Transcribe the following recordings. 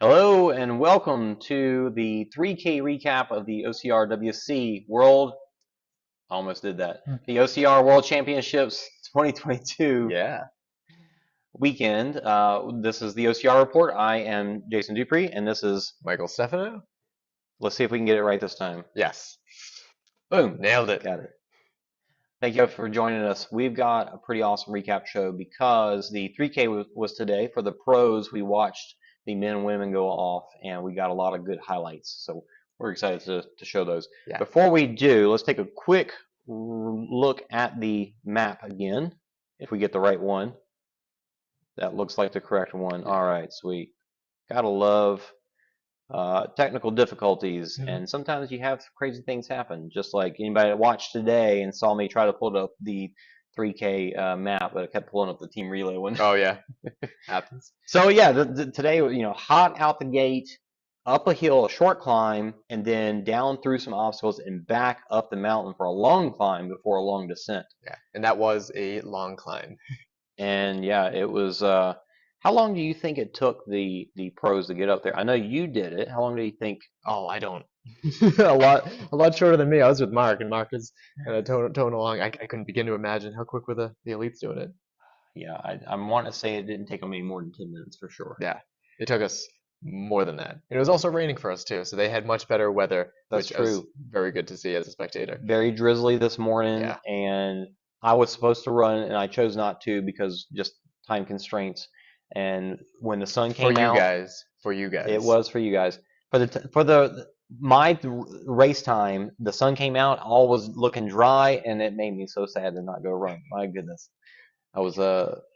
Hello and welcome to the 3K recap of the OCRWC World. Almost did that. The OCR World Championships 2022 Yeah. weekend. This is the OCR report. I am Jason Dupree, and this is. Michael Stefano? Let's see if we can get it right this time. Yes. Boom. Nailed it. Got it. Thank you for joining us. We've got a pretty awesome recap show because the 3K was today. For the pros, we watched the men and women go off, and we got a lot of good highlights. So we're excited to show those. Yeah. Before we do, let's take a quick look at the map again, if we get the right one. That looks like the correct one. All right, sweet. Gotta love technical difficulties, and sometimes you have crazy things happen. Just like anybody that watched today and saw me try to pull up the 3K map, but I kept pulling up the team relay one. Oh yeah, happens. So yeah, today, hot out the gate, up a hill, a short climb, and then down through some obstacles and back up the mountain for a long climb before a long descent. Yeah, and that was a long climb. And yeah, it was. How long do you think it took the pros to get up there? I know you did it. How long do you think? Oh, I don't. a lot shorter than me. I was with Mark, and Mark is kind of towing along. I couldn't begin to imagine how quick were the elites doing it. Yeah, I want to say it didn't take them any more than 10 minutes for sure. Yeah, it took us more than that. And it was also raining for us too, so they had much better weather, That's which true. was very good to see as a spectator. Very drizzly this morning, Yeah. and I was supposed to run, and I chose not to because just time constraints. And when the sun came out, For you guys. it was for you guys. For my race time, the sun came out, all was looking dry, and it made me so sad to not go run. My goodness. I was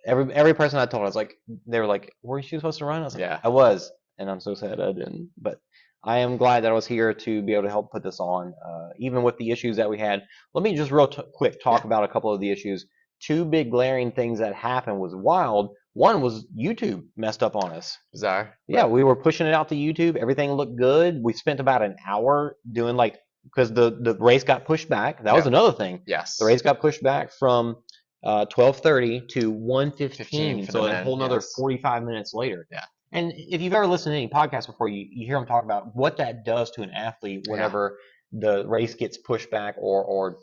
every person I told, I was like, they were like, "Weren't you supposed to run?" I was like, Yeah. "I was," and I'm so sad I didn't. But I am glad that I was here to be able to help put this on, even with the issues that we had. Let me just real quick talk about a couple of the issues. Two big glaring things that happened was wild. One was YouTube messed up on us. Bizarre. Yeah, we were pushing it out to YouTube. Everything looked good. We spent about an hour doing because the race got pushed back. That was another thing. Yes. The race got pushed back from 12:30 to 1:15, so a whole another 45 minutes later. Yeah. And if you've ever listened to any podcast before, you hear them talk about what that does to an athlete whenever the race gets pushed back or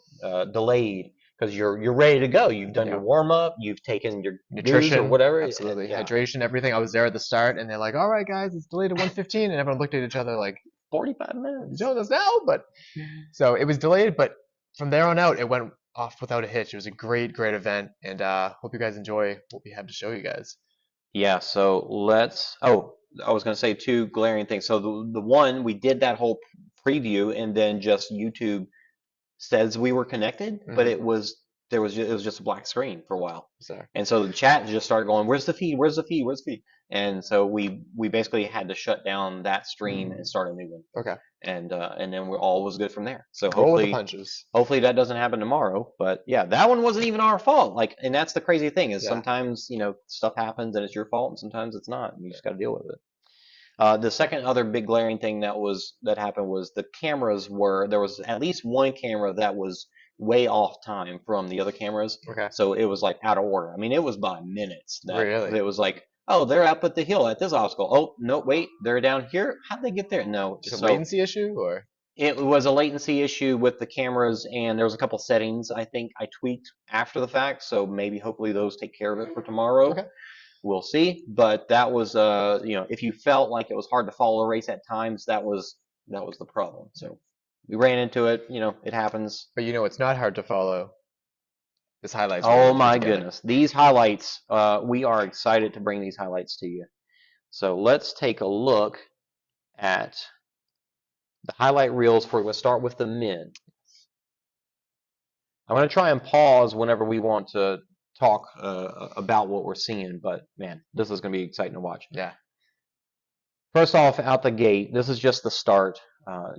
delayed, because you're ready to go. You've done your warm up, you've taken your nutrition or whatever. Absolutely, hydration, everything. I was there at the start, and they're like, "All right, guys, it's delayed to 1:15," and everyone looked at each other like, 45 minutes. You know this now, but so it was delayed, but from there on out, it went off without a hitch. It was a great event, and hope you guys enjoy what we have to show you guys. Yeah, so let's. Oh, I was going to say two glaring things. So the one, we did that whole preview, and then just YouTube says we were connected, but it was just a black screen for a while. Sorry. And so the chat just started going, "Where's the feed? Where's the feed? Where's the feed?" And so we basically had to shut down that stream and start a new one. Okay. And then we all was good from there. So roll with the punches. Hopefully that doesn't happen tomorrow. But yeah, that one wasn't even our fault. And that's the crazy thing is sometimes stuff happens and it's your fault, and sometimes it's not. And you just got to deal with it. The second other big glaring thing that happened was the cameras there was at least one camera that was way off time from the other cameras. Okay. So it was like out of order. I mean, it was by minutes. Really? It was like, oh, they're up at the hill at this obstacle. Oh, no, wait, they're down here. How'd they get there? No. Just a latency issue, or? It was a latency issue with the cameras, and there was a couple settings I think I tweaked after the fact. So maybe hopefully those take care of it for tomorrow. Okay. We'll see, but that was if you felt like it was hard to follow a race at times, that was the problem. So we ran into it. It happens. But it's not hard to follow. This highlights. Oh my goodness, these highlights! We are excited to bring these highlights to you. So let's take a look at the highlight reels. We'll start with the men. I'm going to try and pause whenever we want to talk about what we're seeing, but man, this is going to be exciting to watch. Yeah. First off, out the gate, this is just the start.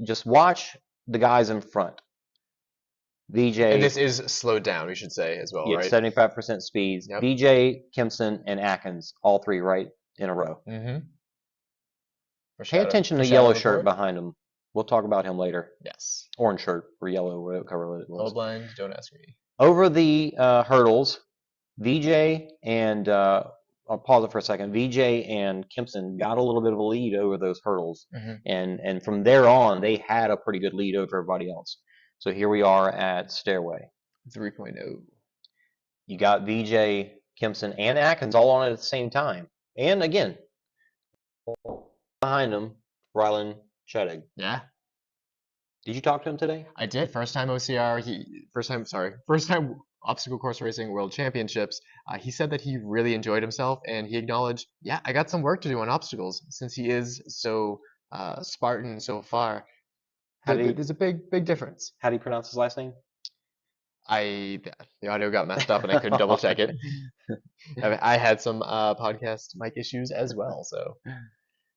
Just watch the guys in front. VJ. And this is slowed down, we should say, as well, right? 75% speeds. Yep. VJ, Kimson, and Atkins, all three right in a row. Mm-hmm. Pay attention to the yellow shirt behind him. We'll talk about him later. Yes. Orange shirt or yellow, whatever it was. Old lines, don't ask me. Over the hurdles, VJ and I'll pause it for a second. VJ and Kempson got a little bit of a lead over those hurdles, and from there on, they had a pretty good lead over everybody else. So here we are at Stairway. 3.0. You got VJ, Kempson, and Atkins all on it at the same time. And again, behind them, Rylan Shedegg. Yeah. Did you talk to him today? I did. First time obstacle course racing world championships. He said that he really enjoyed himself, and he acknowledged, yeah, I got some work to do on obstacles since he is so Spartan so far. There's a big difference. How do you pronounce his last name? The audio got messed up and I couldn't double check it. I had some podcast mic issues as well, so.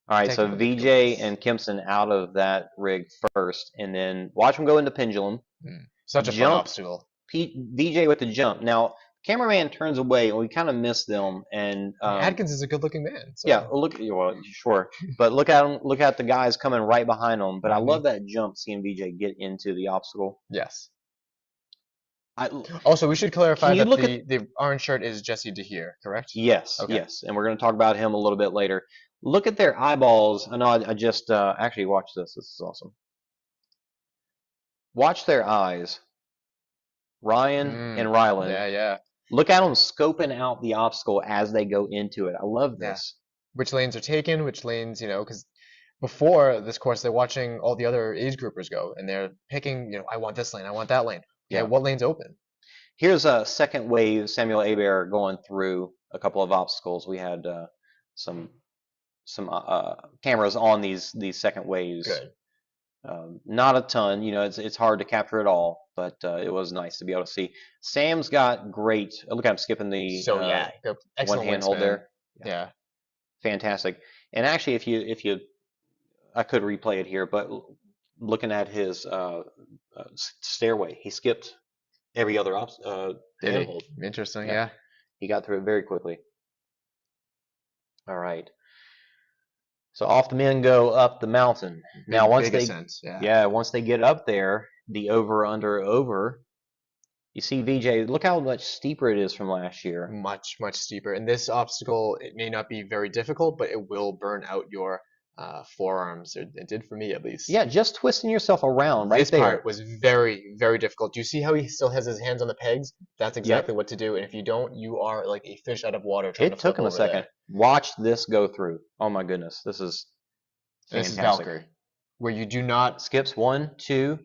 All right, so VJ and Kempson out of that rig first, and then watch them go into Pendulum. Such a fun obstacle. VJ with the jump. Now, cameraman turns away, and we kind of miss them. And Atkins is a good-looking man. So. Yeah, sure, but look at him. Look at the guys coming right behind them. But I love that jump, seeing VJ get into the obstacle. Yes. Also, we should clarify that the orange shirt is Jesse DeHeer, correct? Yes, okay. Yes, and we're going to talk about him a little bit later. Look at their eyeballs. I know I just actually watched this. This is awesome. Watch their eyes. Ryan and Rylan. Yeah. Look at them scoping out the obstacle as they go into it. I love this. Yeah. Which lanes are taken, which lanes, because before this course, they're watching all the other age groupers go, and they're picking, I want this lane, I want that lane. Yeah, what lane's open? Here's a second wave, Samuel Hebert going through a couple of obstacles. We had some cameras on these second waves. Good. Not a ton, it's hard to capture it all, but it was nice to be able to see. Sam's got great. Look at him skipping the one handhold there. Yeah, fantastic. And actually, if you, I could replay it here, but looking at his stairway, he skipped every other handhold. Interesting. Yeah, he got through it very quickly. All right. So off the men go up the mountain. Now once they get up there, the over. You see VJ, look how much steeper it is from last year. Much steeper. And this obstacle, it may not be very difficult, but it will burn out your forearms. It did for me, at least. Yeah, just twisting yourself around right this there. This part was very, very difficult. Do you see how he still has his hands on the pegs? That's exactly what to do. And if you don't, you are like a fish out of water. It took him a second. There. Watch this go through. Oh my goodness, this is fantastic. This is Valkyrie, where you do not skips 1, 2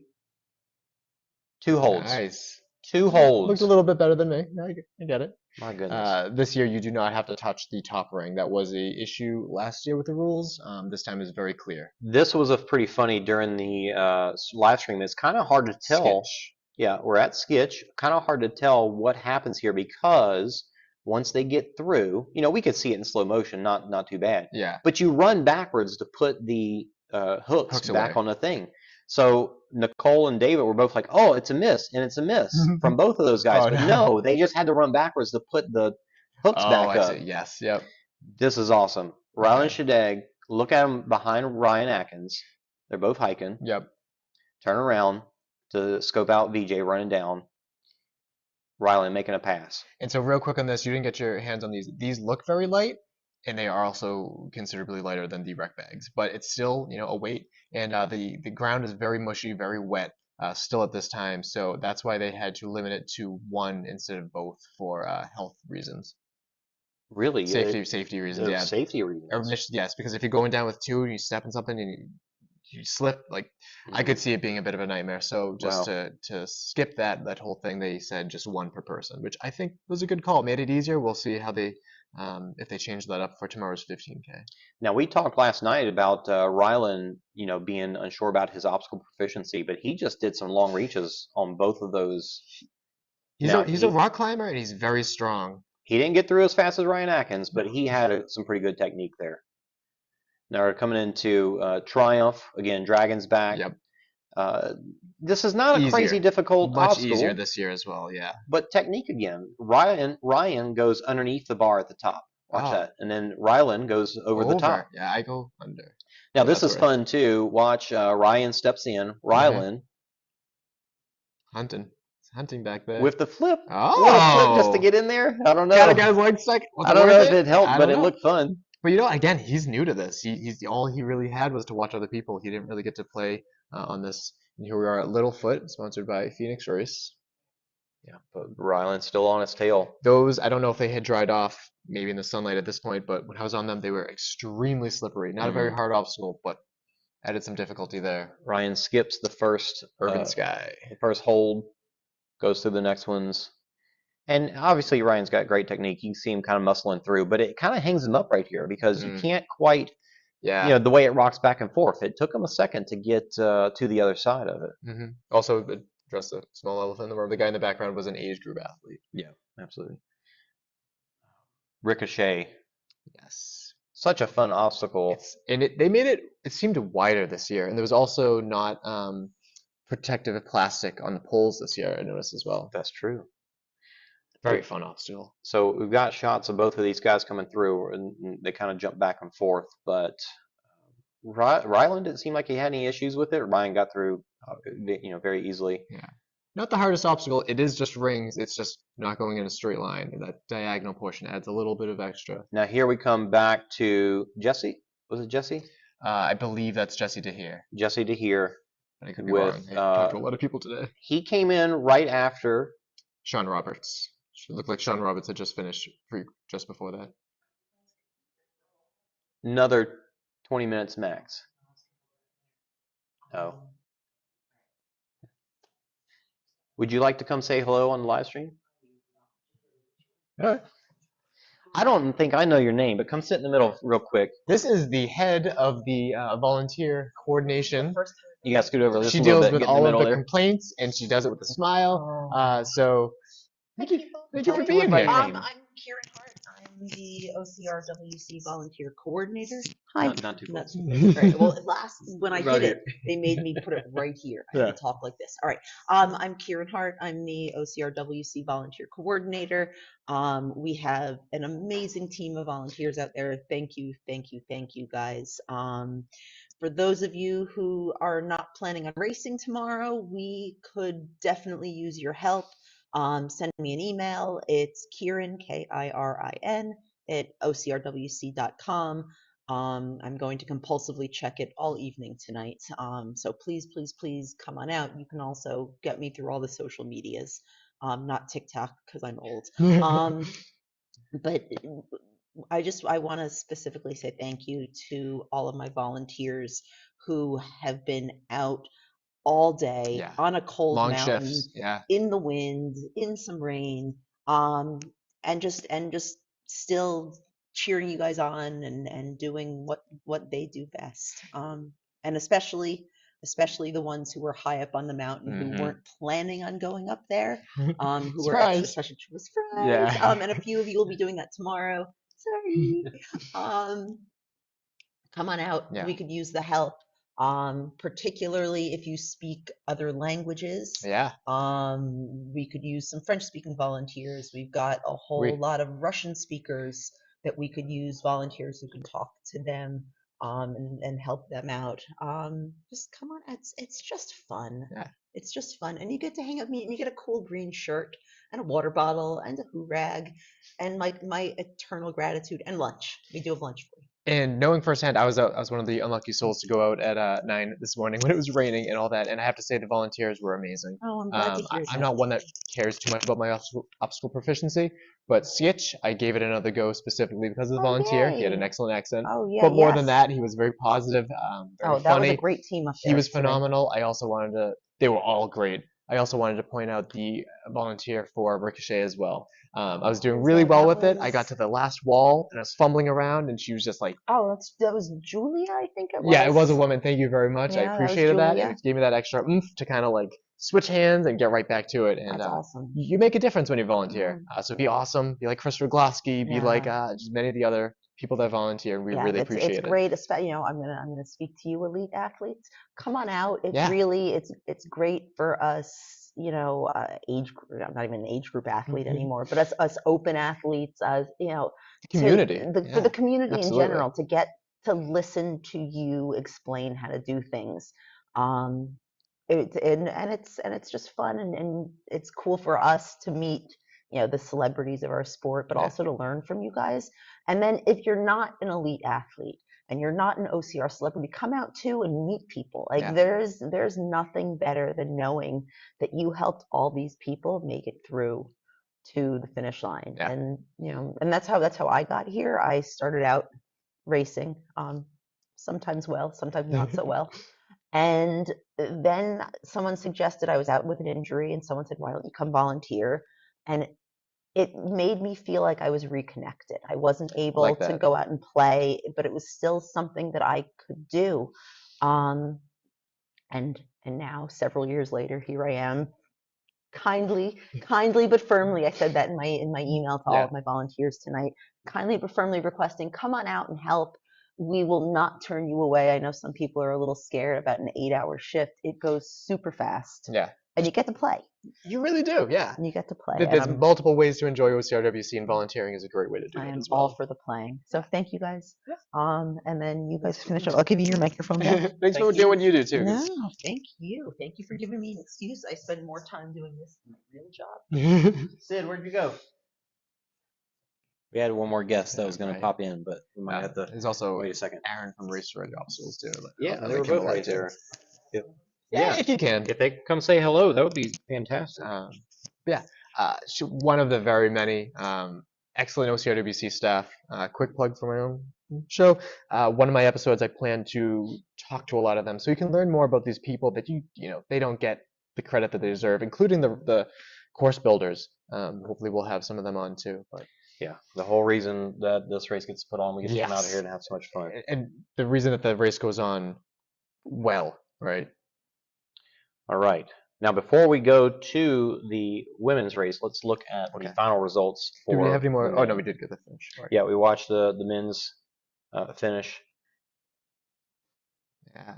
holds. Nice. 2 holds. Looked a little bit better than me. I get it. My goodness. This year you do not have to touch the top ring. That was a issue last year with the rules. This time is very clear. This was pretty funny during the live stream. It's kind of hard to tell. Skitch. Yeah, we're at Skitch. Kind of hard to tell what happens here because once they get through, we could see it in slow motion, not too bad. Yeah. But you run backwards to put the hooks back on the thing. So Nicole and David were both like, "Oh, it's a miss," and it's a miss from both of those guys. But no, they just had to run backwards to put the hooks back up. See. Yes, yep. This is awesome. Rylan Shedegg, look at him behind Ryan Atkins. They're both hiking. Yep. Turn around to scope out VJ running down. Rylan making a pass. And so real quick on this, you didn't get your hands on these. These look very light, and they are also considerably lighter than the rec bags. But it's still, a weight. And the ground is very mushy, very wet still at this time. So that's why they had to limit it to 1 instead of both for health reasons. Really? Safety reasons, yeah. Safety reasons. Yes, because if you're going down with 2 and you step in something and you slip, I could see it being a bit of a nightmare. So just to skip that whole thing, they said just 1 per person, which I think was a good call. It made it easier. We'll see how they if they change that up for tomorrow's 15K. Now we talked last night about Rylan, being unsure about his obstacle proficiency, but he just did some long reaches on both of those. He's a rock climber and he's very strong. He didn't get through as fast as Ryan Atkins, but he had some pretty good technique there. Now we're coming into Triumph again. Dragon's back. Yep. This is not a crazy difficult obstacle. Much easier this year as well, yeah. But technique again. Ryan goes underneath the bar at the top. Watch that. And then Rylan goes over the top. Yeah, I go under. Now this is fun too. Watch Ryan steps in. Rylan. Hunting. hunting back there. with the flip. Oh, What a flip just to get in there. I don't know. got a guy's leg stuck. Was I it don't worth know if it? it helped, I but don't it know. looked fun. But again, he's new to this. He's all he really had was to watch other people. He didn't really get to play on this. And here we are at Littlefoot, sponsored by Phoenix Race. Yeah, but Ryland's still on his tail. Those, I don't know if they had dried off maybe in the sunlight at this point, but when I was on them, they were extremely slippery. Not a very hard obstacle, but added some difficulty there. Ryan skips the first Urban Sky. the first hold, goes through the next ones. And obviously Ryan's got great technique. You see him kind of muscling through, but it kind of hangs him up right here because you can't quite, the way it rocks back and forth. It took him a second to get to the other side of it. Also, address the small elephant in the room. The guy in the background was an age group athlete. Yeah, absolutely. Ricochet. Yes. Such a fun obstacle. They made it seemed wider this year, and there was also not protective plastic on the poles this year, I noticed as well. That's true. Very fun obstacle. So we've got shots of both of these guys coming through, and they kind of jump back and forth. But Ryland didn't seem like he had any issues with it. Ryan got through, very easily. Yeah. Not the hardest obstacle. It is just rings. It's just not going in a straight line. And that diagonal portion adds a little bit of extra. Now here we come back to Jesse. Was it Jesse? I believe that's Jesse DeHere. Jesse DeHere. I could be wrong. I talked to a lot of people today. He came in right after Sean Roberts. It looked like Sean Roberts had just finished just before that. Another 20 minutes max. Oh. Would you like to come say hello on the live stream? All right. I don't think I know your name, but come sit in the middle real quick. This is the head of the volunteer coordination. You got to scoot over. She deals with all of the complaints, and she does it with a smile. So thank you for being here. I'm Karen Hart. I'm the OCRWC volunteer coordinator. Hi. Not too That's close. great. Well, when I did it, they made me put it right here. I had to talk like this. All right. I'm Karen Hart. I'm the OCRWC volunteer coordinator. We have an amazing team of volunteers out there. Thank you, guys. For those of you who are not planning on racing tomorrow, we could definitely use your help. Send me an email. It's Kirin, Kirin, at OCRWC.com. I'm going to compulsively check it all evening tonight. So please come on out. You can also get me through all the social medias, not TikTok because I'm old. But I want to specifically say thank you to all of my volunteers who have been out all day on a cold long mountain, shifts, in the wind, in some rain, and just still cheering you guys on and doing what they do best. And especially the ones who were high up on the mountain who weren't planning on going up there, who were extra surprise. And a few of you will be doing that tomorrow. Sorry. Come on out. We could use the help. Particularly if you speak other languages. We could use some French-speaking volunteers. We've got a whole lot of Russian speakers that we could use volunteers who can talk to them and help them out. Just come on, it's just fun. It's just fun, and you get to hang out with me, and you get a cool green shirt and a water bottle and a hoo rag, and my eternal gratitude and lunch. We do have lunch for you. And knowing firsthand, I was one of the unlucky souls to go out at 9 this morning when it was raining and all that. And I have to say the volunteers were amazing. Oh, I'm glad to hear that. I'm not one that cares too much about my obstacle proficiency, but Skitch, I gave it another go specifically because of the volunteer. Yay. He had an excellent accent. Oh, yeah, but more than that, he was very positive, very that funny. was a great team up there. He was phenomenal. I also wanted to, they were all great. I also wanted to point out the volunteer for Ricochet as well. I was doing really well with it. I got to the last wall and I was fumbling around, and she was just like, "Oh, that was Julia, I think it was." Yeah, it was a woman. Thank you very much. Yeah, I appreciated that. Julia. It gave me that extra oomph to kind of like switch hands and get right back to it. And That's awesome. You make a difference when you volunteer. So be awesome. Be like Christopher Glosky. Be like just many of the other people that volunteer. We really appreciate it. It's great. I'm gonna speak to you, elite athletes. Come on out. It's really it's great for us. Age group. I'm not even an age group athlete anymore, but us open athletes, community, for the community absolutely. in general, to get to listen to you explain how to do things. it's just fun, and it's cool for us to meet the celebrities of our sport, but also to learn from you guys. And then if you're not an elite athlete and you're not an OCR celebrity, come out too and meet people. Like there's nothing better than knowing that you helped all these people make it through to the finish line. And and that's how I got here. I started out racing, sometimes well, sometimes not so well. And then someone suggested, I was out with an injury, and someone said, why don't you come volunteer? And it made me feel like I was reconnected. I wasn't able to go out and play, but it was still something that I could do. And now, several years later, here I am, kindly but firmly. I said that in my email to all of my volunteers tonight. Kindly but firmly requesting, come on out and help. We will not turn you away. I know some people are a little scared about an 8-hour shift. It goes super fast. Yeah. And you get to play. You really do, yeah. And you get to play. There's multiple ways to enjoy OCRWC, and volunteering is a great way to do it as well. I am all for the playing. So thank you guys. And then you guys finish up. I'll give you your microphone back. Thanks for doing what you do too. No, thank you. Thank you for giving me an excuse. I spend more time doing this than my real job. Sid, where'd you go? We had one more guest that was going to pop in, but we might have to. There's also wait a second. Aaron from Race Radio Obstacles too. Yeah, they were both right there. Yeah, if you can. If they come say hello, that would be fantastic. One of the very many excellent OCRWC staff. Quick plug for my own show. One of my episodes, I plan to talk to a lot of them, so you can learn more about these people that they don't get the credit that they deserve, including the course builders. Hopefully, we'll have some of them on too. But yeah, the whole reason that this race gets put on, we get to come out here and have so much fun. And the reason that the race goes on well, right? All right. Now, before we go to the women's race, let's look at the final results. Do we have any more? Oh, no, we did get the finish. Right. Yeah, we watched the men's finish. Yeah.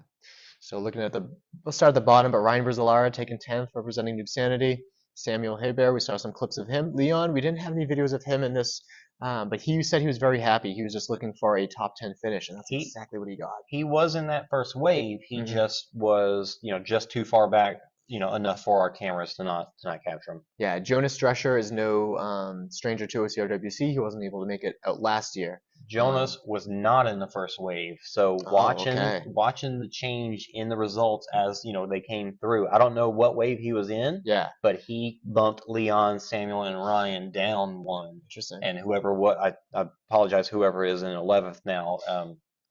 So looking at let's start at the bottom, but Ryan Brzezlara taking 10th, representing Noob Sanity. Samuel Hebert, we saw some clips of him. Leon, we didn't have any videos of him in this, but he said he was very happy. He was just looking for a top 10 finish, and that's exactly what he got. He was in that first wave. He just was, just too far back, enough for our cameras to not capture him. Yeah, Jonas Drescher is no stranger to OCRWC. He wasn't able to make it out last year. Jonas was not in the first wave, so watching the change in the results as they came through. I don't know what wave he was in. Yeah, but he bumped Leon, Samuel, and Ryan down one. Interesting. And I apologize, whoever is in 11th now,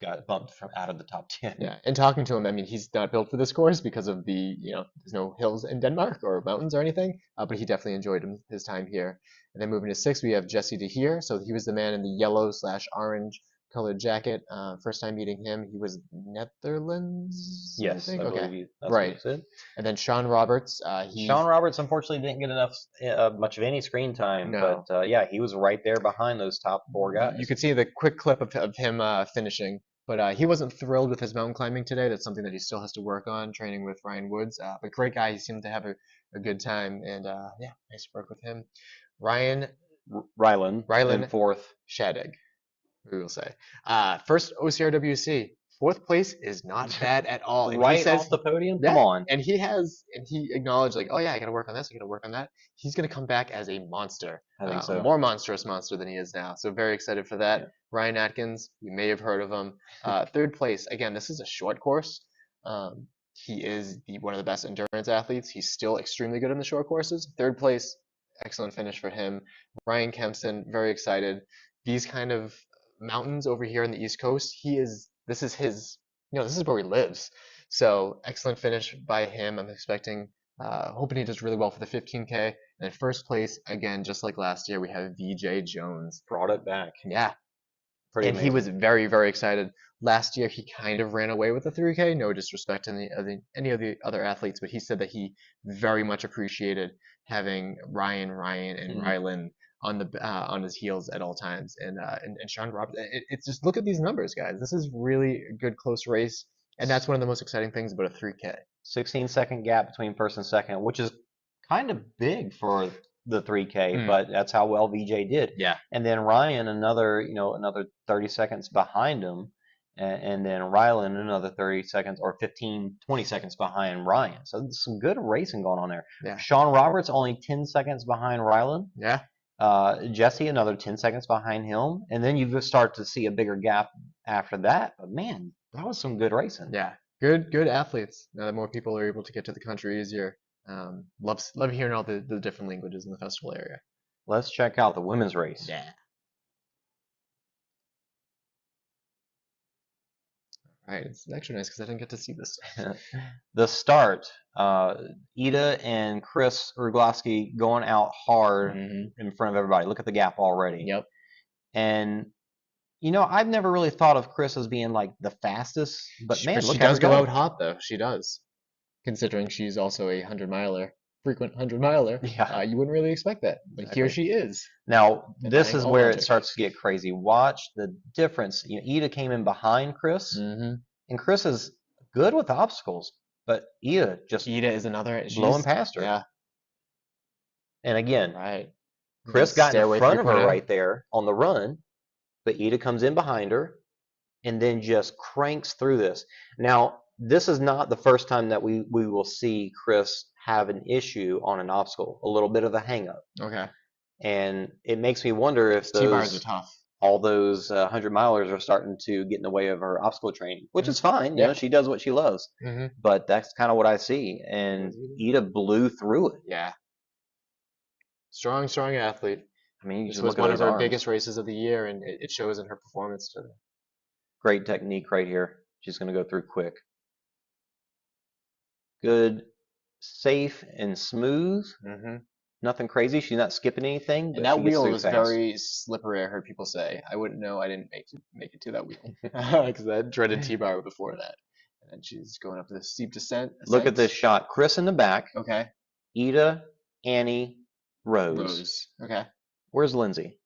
got bumped out of the top 10. Yeah, and talking to him, I mean, he's not built for this course because of there's no hills in Denmark or mountains or anything, but he definitely enjoyed his time here. And then moving to 6th, we have Jesse DeHeer. So he was the man in the yellow/orange colored jacket. First time meeting him, he was Netherlands. Yes, I believe that's right. What he said. And then Sean Roberts. Sean Roberts unfortunately didn't get much of any screen time, but he was right there behind those top 4 guys. You could see the quick clip of him finishing. But he wasn't thrilled with his mountain climbing today. That's something that he still has to work on, training with Ryan Woods. But great guy. He seemed to have a good time. And nice work with him. Rylan in 4th. Shadegg, we will say. First OCRWC. 4th place is not bad at all. And right off the podium? Come on. And he acknowledged, I got to work on this, I got to work on that. He's going to come back as a monster. I think so. A more monstrous monster than he is now. So very excited for that. Yeah. Ryan Atkins, you may have heard of him. 3rd place, again, this is a short course. He is one of the best endurance athletes. He's still extremely good in the short courses. 3rd place, excellent finish for him. Ryan Kempston, very excited. These kind of mountains over here on the East Coast, this is his, this is where he lives. So excellent finish by him. I'm expecting, hoping he does really well for the 15K. And in 1st place, again, just like last year, we have VJ Jones. Brought it back. Yeah. Pretty and amazing. He was very, very excited. Last year, he kind of ran away with the 3K. No disrespect to any of the other athletes, but he said that he very much appreciated having Ryan, and Rylan on his heels at all times, and Sean Roberts. It's just look at these numbers, guys. This is really a good close race, and that's one of the most exciting things about a 3K. 16-second gap between first and second, which is kind of big for the 3K, but that's how well VJ did. Yeah. And then Ryan, another 30 seconds behind him, and then Rylan another 30 seconds or 15, 20 seconds behind Ryan. So there's some good racing going on there. Yeah. Sean Roberts only 10 seconds behind Rylan. Yeah. Jesse another 10 seconds behind him, and then you start to see a bigger gap after that. But man, that was some good racing. Yeah. Good athletes. Now that more people are able to get to the country easier. Love hearing all the different languages in the festival area. Let's check out the women's race. Yeah. All right. It's actually nice because I didn't get to see this stuff. The start, Ida and Chris Rugloski going out hard in front of everybody. Look at the gap already. Yep. And I've never really thought of Chris as being like the fastest, but man, look she at her does go go out hot though. She does, considering she's also a 100-miler, frequent 100-miler. Yeah. You wouldn't really expect that, but here she is. Now, this Defying is all where logic. it starts to get crazy. Watch the difference. Ida came in behind Chris, Mm-hmm. and Chris is good with obstacles, but Ida just Ida is another. blowing past her. Yeah. And again, Right. Chris got in Stairway front of her 3.0. right there on the run, but Ida comes in behind her and then just cranks through this. Now, this is not the first time that we will see Chris have an issue on an obstacle, a little bit of a hang-up. Okay. And it makes me wonder if T-bars are tough. all those 100-milers are starting to get in the way of her obstacle training, which is fine. Yeah. She does what she loves. Mm-hmm. But that's kind of what I see. And Ida blew through it. Yeah. Strong athlete. I mean, you This just was look at one of those her arms. biggest races of the year, and it shows in her performance today. Great technique right here. She's going to go through quick. Good, safe, and smooth. Mm-hmm. Nothing crazy. She's not skipping anything. But And that she gets wheel through was fast. very slippery. I heard people say. I wouldn't know. I didn't make it to that wheel because I had dreaded T-bar before that. And then she's going up this steep descent. Look at this shot. Chris in the back. Okay. Ida, Annie, Rose. Rose. Okay. Where's Lindsay?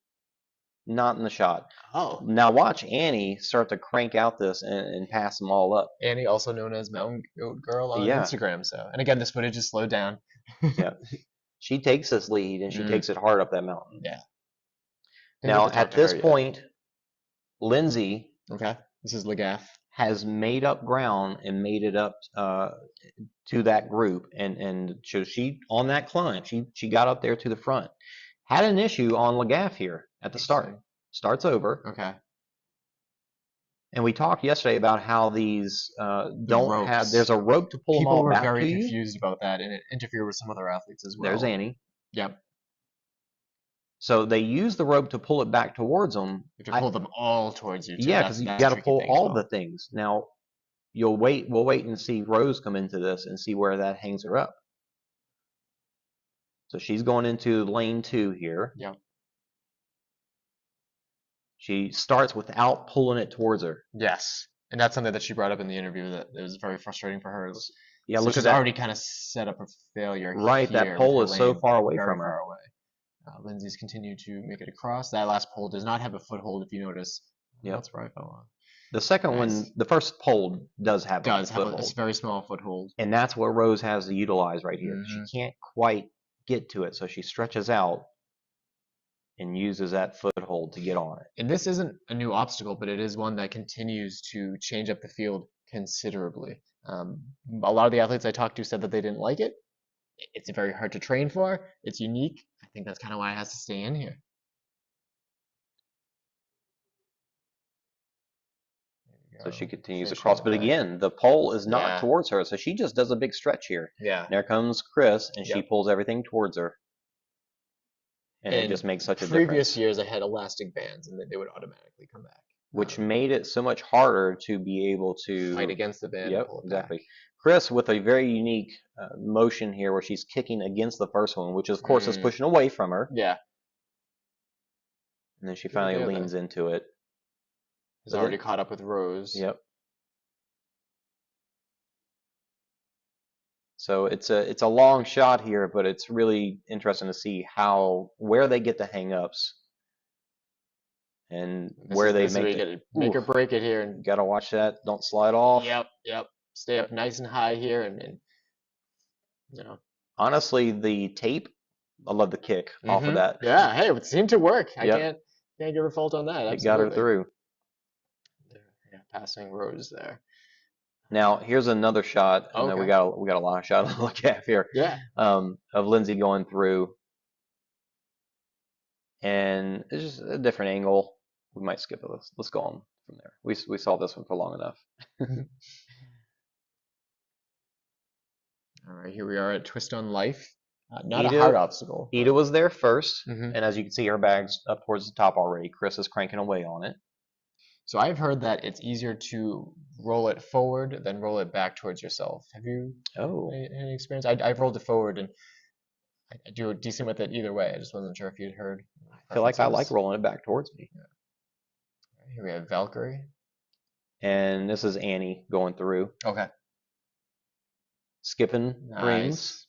Not in the shot. Oh. Now watch Annie start to crank out this and pass them all up. Annie, also known as Mountain Goat Girl on Yeah. Instagram. So, and again, this footage is slowed down. Yeah. She takes this lead and she takes it hard up that mountain. Yeah. Now at this point, Lindsay Okay. This is Lagaff. has made up ground and made it up to that group, and so she on that climb, she got up there to the front. Had an issue on Lagaff here at the start. Starts over, Okay. and we talked yesterday about how these don't ropes. have. There's a rope to pull them People all were back very to you. confused about that, and it interfered with some other athletes as well. There's Annie. Yep. So they use the rope to pull it back towards them. You have to pull them all towards you. Too. Yeah, That's because you the got to tricky pull thing all as the well. things. Now, we'll wait and see Rose come into this and see where that hangs her up. So she's going into lane 2 here. Yep. She starts without pulling it towards her. Yes, and that's something that she brought up in the interview that it was very frustrating for her. Yeah, So look she's at that. already kind of set up a failure. Right, here that with pole her is so lane, far away very from her. far away. Lindsay's continued to make it across. That last pole does not have a foothold, if you notice. Yep. That's where I fell off. The second Nice. one, the first pole does have Does a have foothold. a very small foothold. And that's what Rose has to utilize right here. Mhm. She can't quite get to it, so she stretches out and uses that foothold to get on it. And this isn't a new obstacle, but it is one that continues to change up the field considerably. A lot of the athletes I talked to said that they didn't like it. It's very hard to train for. It's unique. I think that's kind of why it has to stay in here. So she continues Finish across. all But the way. again, the pole is not Yeah. towards her, so she just does a big stretch here. Yeah. There comes Chris, and she Yep. pulls everything towards her. And it And just makes such a Previous difference. years, I had elastic bands, and they would automatically come back. Which made it so much harder to be able to Fight against the band. and Yep, pull it back. exactly. Chris with a very unique motion here where she's kicking against the first one, which of course is pushing away from her. Yeah. And then she Good finally idea, leans into it. Has But already then- caught up with Rose. Yep. So it's a long shot here, but it's really interesting to see where they get the hang-ups and where they This is where make you it. gotta make or break it here. And Gotta watch that. Don't slide off. Yep. Stay up nice and high here, and you know. Honestly, the tape, I love the kick off of that. Yeah. Hey, it seemed to work. I Yep. can't give her fault on that. It got her Absolutely. through. Yeah, passing rows there. Now here's another shot. I know we Okay. got a lot of shots to look at here. Yeah. Of Lindsay going through, and it's just a different angle. We might skip it. Let's go on from there. We saw this one for long enough. All right, here we are at Twist on Life. Not Ida- a hard obstacle. Ida was there first, Mhm. and as you can see, her bag's up towards the top already. Chris is cranking away on it. So I've heard that it's easier to roll it forward than roll it back towards yourself. Have you Oh, any experience? I've rolled it forward and I do decent with it either way. I just wasn't sure if you'd heard. I feel like I like preferences. rolling it back towards me. Here we have Valkyrie. And this is Annie going through, Okay. skipping rings. Nice.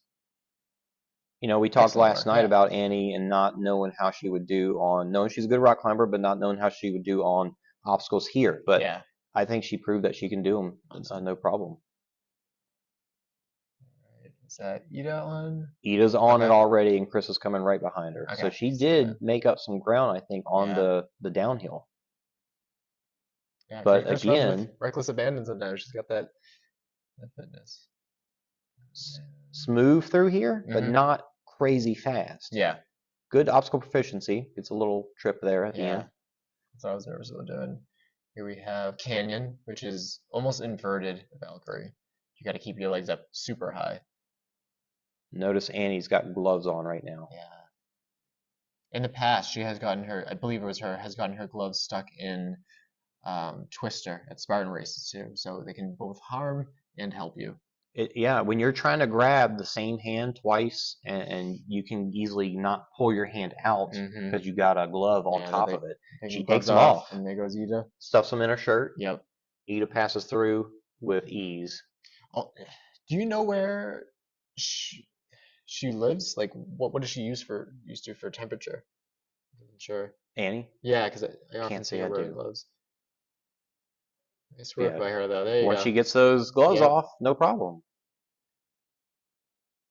You know, we talked Excellent last work, night yeah. about Annie and not knowing how she would do on, knowing she's a good rock climber, but not knowing how she would do on obstacles here. But Yeah. I think she proved that she can do them no problem. Is that Ida on? Ida's on it Okay. already, and Chris is coming right behind her. So Okay, she see did that. make up some ground, I think, on Yeah. the downhill. Yeah, But Chris runs with again, reckless abandon sometimes. She's got that fitness. smooth through here, but Mhm. not crazy fast. Yeah. Good obstacle proficiency. Gets a little trip there at the Yeah. end. That's what I was nervous about doing. Here we have Canyon, which is almost inverted Valkyrie. You got to keep your legs up super high. Notice Annie's got gloves on right now. Yeah. In the past, she has gotten her, I believe it was her, has gotten her gloves stuck in Twister at Spartan races too. So they can both harm and help you. Yeah, when you're trying to grab the same hand twice, and you can easily not pull your hand out Mhm. because you got a glove on Yeah, top they- of it. Take She your takes gloves them off, and there goes Ida. stuffs them in her shirt. Yep. Ida passes through with ease. Oh, do you know where she lives? Like, what does she used to for temperature? I'm sure. Annie? Yeah, because I often Can't see say her I wearing do. gloves. Nice work Yeah. by her, though. There you Once go. she gets those gloves Yep. off, no problem.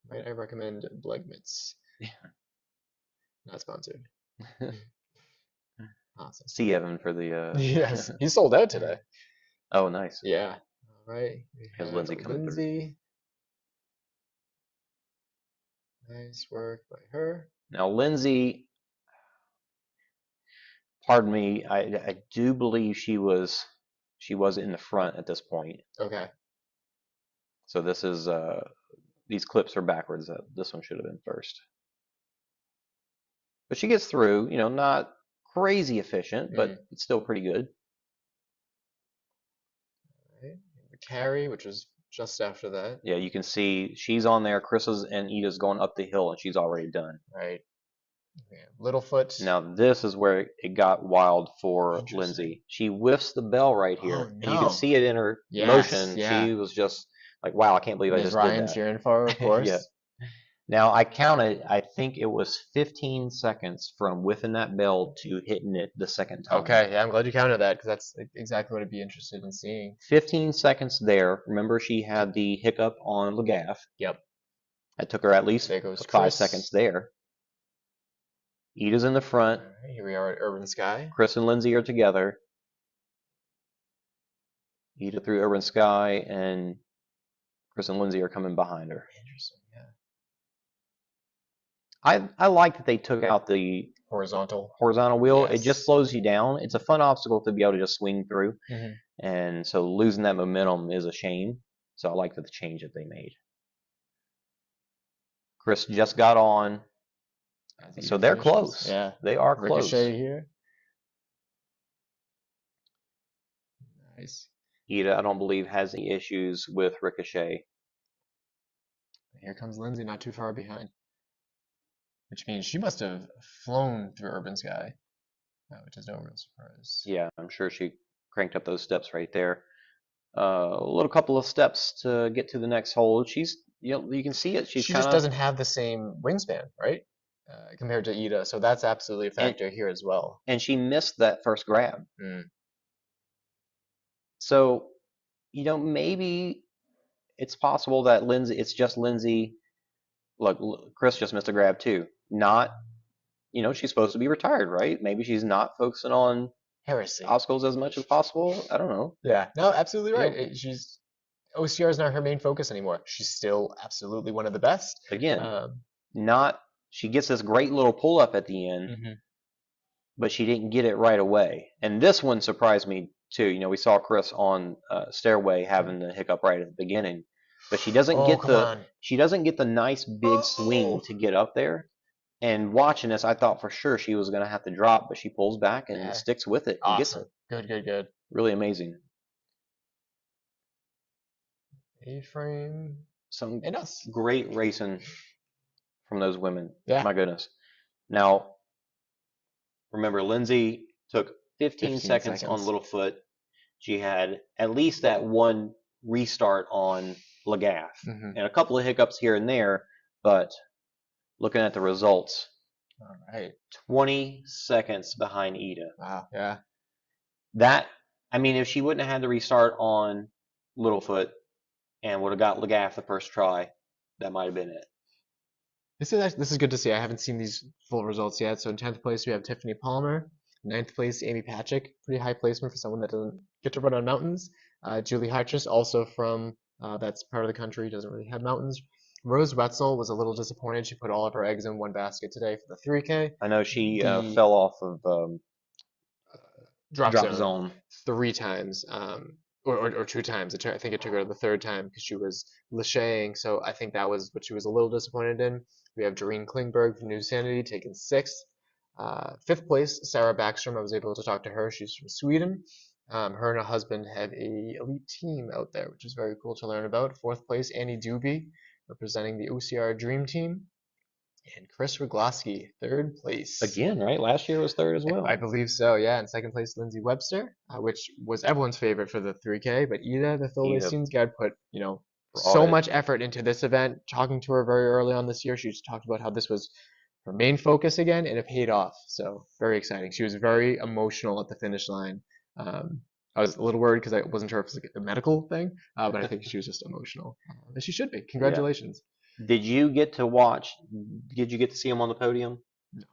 Might I recommend Bleg Mitts? Yeah. Not sponsored. Awesome. See Evan for the. Yes, he sold out today. Oh, nice. Yeah. All right. We Has have Lindsay coming through. Lindsay. Nice work by her. Now, Lindsay, pardon me, I do believe she was in the front at this point. Okay. So this is these clips are backwards. This one should have been first. But she gets through, you know, not crazy efficient, but it's still pretty good. All right. The carry, which was just after that. Yeah, you can see she's on there. Chris's and Ida's going up the hill, and she's already done. Right. We have Littlefoot. Now this is where it got wild for Interesting. Lindsay. She whiffs the bell right here, Oh, and you no. can see it in her Yes, motion. yeah. She was just like, "Wow, I can't believe I Ms. just Ryan did that." cheering for her, of course. Yeah. Now I counted. I think it was 15 seconds from whiffing that bell to hitting it the second time. Okay, yeah, I'm glad you counted that because that's exactly what I'd be interested in seeing. 15 seconds there. Remember, she had the hiccup on Lagaff. Yep. That took her at least There goes 5 Chris. seconds there. Ida's in the front. All right, here we are at Urban Sky. Chris and Lindsay are together. Ida through Urban Sky, and Chris and Lindsay are coming behind her. Interesting, yeah. I like that they took out the Horizontal. wheel. It Yes. just slows you down. It's a fun obstacle to be able to just swing through. Mhm. And so losing that momentum is a shame. So I like the change that they made. Chris just got on. As So Ida they're finishes. close. Yeah. They are close. Ricochet here. Nice. Ida, I don't believe, has any issues with Ricochet. Here comes Lindsay, not too far behind. Which means she must have flown through Urban Sky, which is no real surprise. Yeah, I'm sure she cranked up those steps right there. A little couple of steps to get to the next hole. She's, you know, you can see it. She She's just kind of, doesn't have the same wingspan, right? Compared to Ida, so that's absolutely a factor here as well. and she missed that first grab. Mm. So, you know, maybe it's possible that it's just Lindsay. Look, Chris just missed a grab too. Not, you know, she's supposed to be retired, right? Maybe she's not focusing on Heresy. obstacles as much as possible. I don't know. Yeah, no, absolutely right. Yep. OCR is not her main focus anymore. She's still absolutely one of the best. Again, she gets this great little pull up at the end, but she didn't get it right away. And this one surprised me too. You know, we saw Chris on Stairway having the hiccup right at the beginning, but she doesn't get the nice big swing to get up there. And watching this, I thought for sure she was going to have to drop, but she pulls back and sticks with it and gets it. Good. Really amazing. A-frame. Some and us. Great racing from those women. Yeah. My goodness. Now, remember, Lindsay took 15 seconds on Littlefoot. She had at least that one restart on Lagaff and a couple of hiccups here and there, but looking at the results, all right, 20 seconds behind Ida. Wow, yeah. That, I mean, if she wouldn't have had the restart on Littlefoot and would have got Lagaff the first try, that might have been it. This is good to see. I haven't seen these full results yet. So in 10th place we have Tiffany Palmer. 9th place Amy Patrick. Pretty high placement for someone that doesn't get to run on mountains. Julie Hartris, also from that's part of the country, doesn't really have mountains. Rose Wetzel was a little disappointed. She put all of her eggs in one basket today for the 3K. I know she fell off of drop zone 3 times. Or 2 times. I think it took her the 3rd time because she was lacheying. So I think that was what she was a little disappointed in. We have Doreen Klingberg from New Sanity taking 6th. 5th place, Sarah Backstrom. I was able to talk to her. She's from Sweden. Her and her husband have a elite team out there, which is very cool to learn about. 4th place, Annie Doobie, representing the OCR Dream Team. And Chris Rogloski, 3rd place. Again, right? Last year was 3rd as well. I believe so, yeah. And 2nd place, Lindsay Webster, which was everyone's favorite for the 3K. But Ida, the Phil Team's guide, put so much effort into this event. Talking to her very early on this year, she talked about how this was her main focus again, and it paid off. So very exciting. She was very emotional at the finish line. I was a little worried because I wasn't sure if it was like a medical thing, but I think she was just emotional. As she should be. Congratulations. Yeah. Did you get to see him on the podium? No.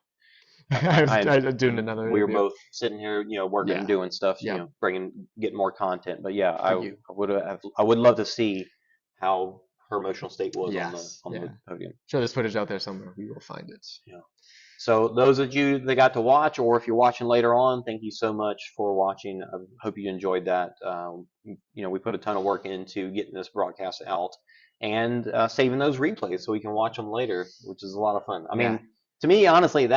I was doing another We were interview. both sitting here, working and doing stuff, getting more content. But yeah, I would love to see how her emotional state was on the podium. Sure, there's footage out there somewhere. We will find it. Yeah. So those of you that got to watch, or if you're watching later on, thank you so much for watching. I hope you enjoyed that. We put a ton of work into getting this broadcast out and saving those replays so we can watch them later, which is a lot of fun. I mean, to me, honestly,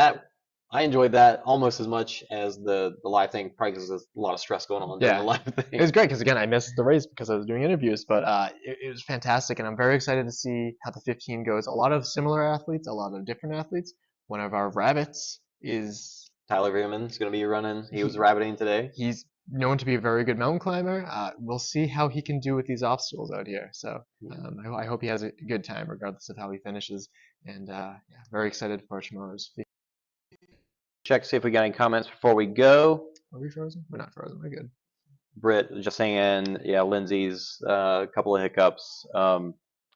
I enjoyed that almost as much as the live thing, probably because there's a lot of stress going on during the live thing. It was great because, again, I missed the race because I was doing interviews, but it was fantastic, and I'm very excited to see how the 15 goes. A lot of similar athletes, a lot of different athletes. One of our rabbits is Tyler Veerman's going to be running. He was rabbiting today. He's known to be a very good mountain climber. We'll see how he can do with these obstacles out here. So I hope he has a good time regardless of how he finishes. And very excited for tomorrow's feed. Check to see if we got any comments before we go. Are we frozen? We're not frozen. We're good. Britt just saying, Lindsay's a couple of hiccups.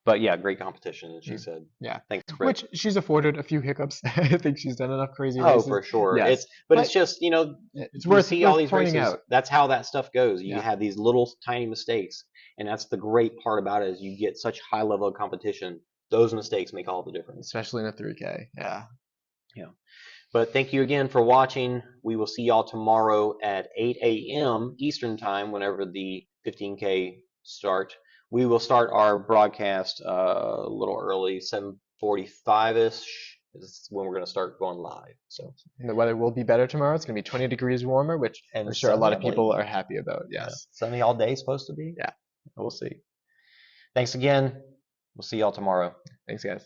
But yeah, great competition, as she said. Yeah. Thanks, Britt. Which she's afforded a few hiccups. I think she's done enough crazy races. Oh, for sure. Yes. It's just, it's worth see all these pointing races. out. That's how that stuff goes. You have these little tiny mistakes. And that's the great part about it is you get such high level of competition. Those mistakes make all the difference. Especially in a 3K. Yeah. Yeah. But thank you again for watching. We will see y'all tomorrow at 8 a.m. Eastern time whenever the 15K start. We will start our broadcast a little early, 7:45-ish is when we're going to start going live. So and the weather will be better tomorrow. It's going to be 20 degrees warmer, which I'm sure a lot of people are happy about. Yes. Sunny all day supposed to be? Yeah. We'll see. Thanks again. We'll see y'all tomorrow. Thanks, guys.